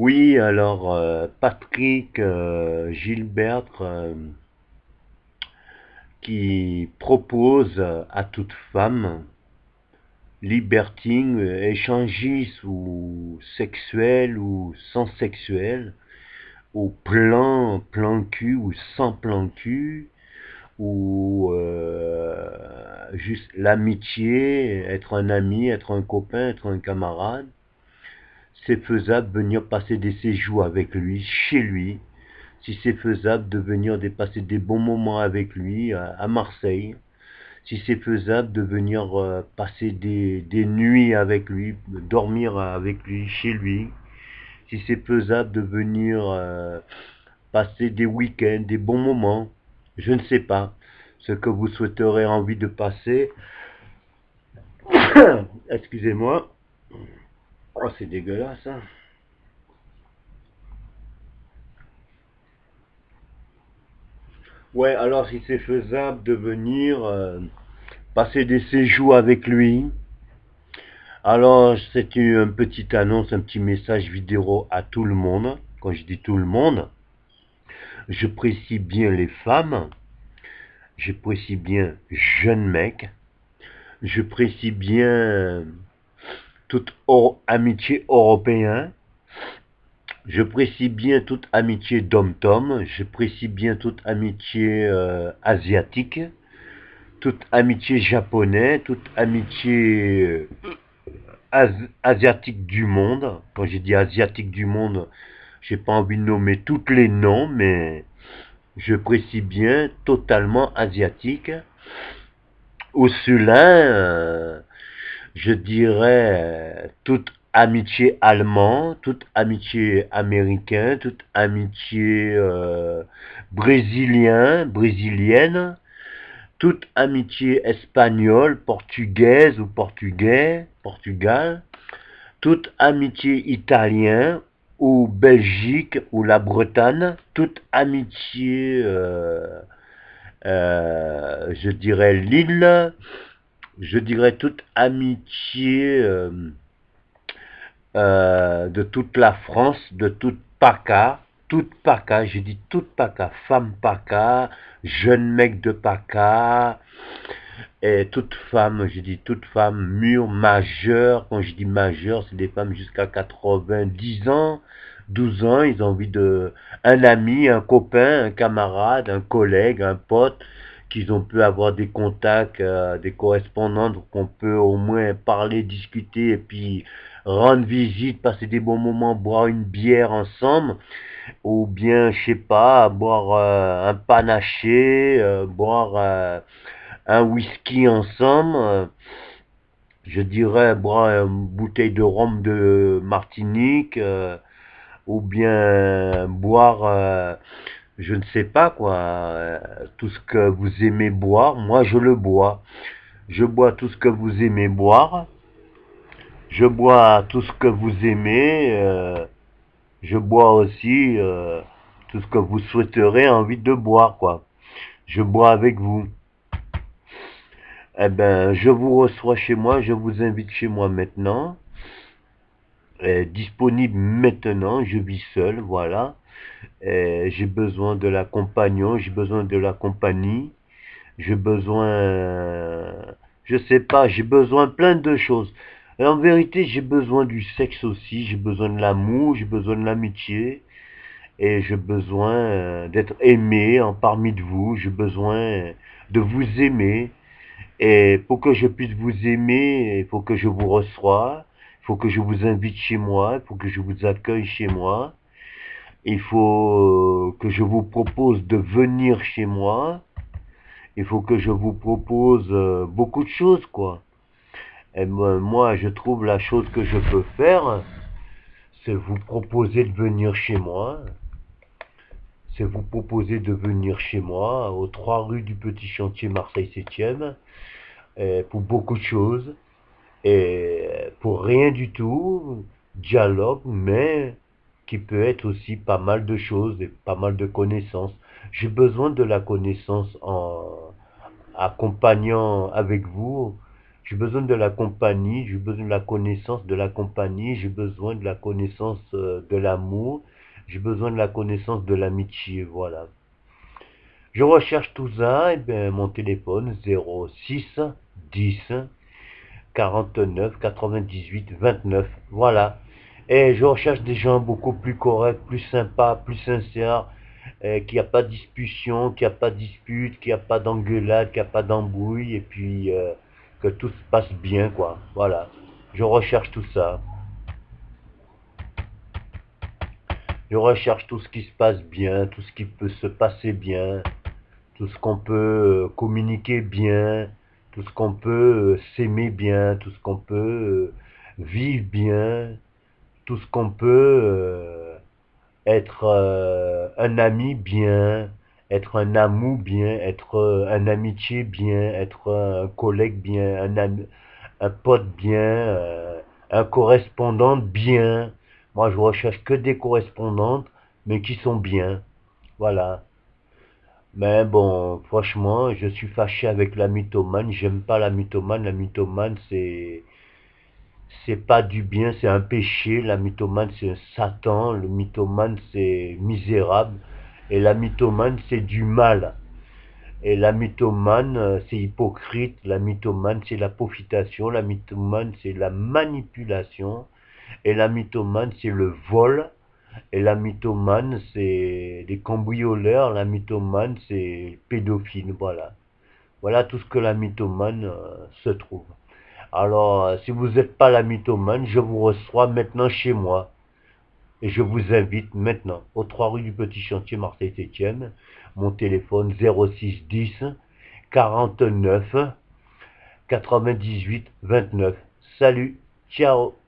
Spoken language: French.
Oui, alors Patrick Gilbert qui propose à toute femme, libertine, échangiste ou sexuelle ou sans sexuelle, ou plan cul ou sans plan cul, ou juste l'amitié, être un ami, être un copain, être un camarade. C'est faisable de venir passer des séjours avec lui, chez lui, si c'est faisable de venir passer des bons moments avec lui à Marseille, si c'est faisable de venir passer des nuits avec lui, dormir avec lui chez lui, si c'est faisable de venir passer des week-ends, des bons moments, je ne sais pas ce que vous souhaiterez envie de passer. Excusez-moi. Oh, c'est dégueulasse, hein. Ouais, alors si c'est faisable de venir passer des séjours avec lui. Alors, c'est une petite annonce, un petit message vidéo à tout le monde. Quand je dis tout le monde, je précise bien les femmes, je précise bien jeunes mecs, je précise bien toute amitié européenne, je précise bien toute amitié d'homme-tom, je précise bien toute amitié asiatique, toute amitié japonais, toute amitié asiatique du monde. Quand j'ai dit asiatique du monde, j'ai pas envie de nommer tous les noms, mais je précise bien totalement asiatique. Au cela, je dirais toute amitié allemande, toute amitié américaine, toute amitié brésilienne, toute amitié espagnole, portugaise ou portugais, Portugal, toute amitié italienne ou Belgique ou la Bretagne, toute amitié, je dirais Lille, je dirais toute amitié de toute la France, de toute PACA, j'ai dit toute PACA, femme PACA, jeune mec de PACA, et toute femme, j'ai dit toute femme mûre, majeure. Quand je dis majeure, c'est des femmes jusqu'à 90 ans, 12 ans. Ils ont envie de un ami, un copain, un camarade, un collègue, un pote, qu'ils ont pu avoir des contacts, des correspondants, donc on peut au moins parler, discuter et puis rendre visite, passer des bons moments, boire une bière ensemble, ou bien, je sais pas, boire un panaché, boire un whisky ensemble, je dirais boire une bouteille de rhum de Martinique, ou bien boire, je ne sais pas quoi, tout ce que vous aimez boire. Moi, je le bois. Je bois tout ce que vous aimez boire. Je bois tout ce que vous aimez. Je bois aussi tout ce que vous souhaiterez envie de boire, quoi. Je bois avec vous. Eh ben, je vous reçois chez moi, je vous invite chez moi maintenant. Disponible maintenant, je vis seul, voilà. J'ai besoin de la compagnon, j'ai besoin de la compagnie, j'ai besoin, je sais pas, j'ai besoin plein de choses. Et en vérité, j'ai besoin du sexe aussi, j'ai besoin de l'amour, j'ai besoin de l'amitié, et j'ai besoin d'être aimé en parmi de vous, j'ai besoin de vous aimer. Et pour que je puisse vous aimer, il faut que je vous reçoive, il faut que je vous invite chez moi, il faut que je vous accueille chez moi, il faut que je vous propose de venir chez moi, il faut que je vous propose beaucoup de choses, quoi. Et moi, je trouve la chose que je peux faire, c'est vous proposer de venir chez moi, c'est vous proposer de venir chez moi, aux 3 rues du Petit Chantier, Marseille 7e, pour beaucoup de choses. Et pour rien du tout, dialogue, mais qui peut être aussi pas mal de choses et pas mal de connaissances. J'ai besoin de la connaissance en accompagnant avec vous. J'ai besoin de la compagnie, j'ai besoin de la connaissance de la compagnie, j'ai besoin de la connaissance de l'amour, j'ai besoin de la connaissance de l'amitié, voilà. Je recherche tout ça, et bien mon téléphone 06 10 49 98 29, voilà. Et je recherche des gens beaucoup plus corrects, plus sympas, plus sincères, qu'il n'y a pas de discussion, qu'il n'y a pas de dispute, qu'il n'y a pas d'engueulade, qu'il n'y a pas d'embrouille, et puis que tout se passe bien, quoi. Voilà. Je recherche tout ça. Je recherche tout ce qui se passe bien, tout ce qui peut se passer bien, tout ce qu'on peut communiquer bien, tout ce qu'on peut s'aimer bien, tout ce qu'on peut vivre bien, tout ce qu'on peut être un ami bien, être un amour bien, être un amitié bien, être un collègue bien, un pote bien, un correspondant bien. Moi, je recherche que des correspondantes, mais qui sont bien. Voilà. Mais bon, franchement, je suis fâché avec la mythomane. J'aime pas la mythomane. La mythomane, c'est pas du bien, c'est un péché. La mythomane, c'est un Satan. Le mythomane, c'est misérable. Et la mythomane, c'est du mal. Et la mythomane, c'est hypocrite. La mythomane, c'est la profitation. La mythomane, c'est la manipulation. Et la mythomane, c'est le vol. Et la mythomane, c'est les cambrioleurs. La mythomane, c'est pédophile. Voilà. Voilà tout ce que la mythomane se trouve. Alors, si vous n'êtes pas la mythomane, je vous reçois maintenant chez moi. Et je vous invite maintenant aux 3 rue du Petit Chantier, Marseille 7e. Mon téléphone 06 10 49 98 29. Salut, ciao.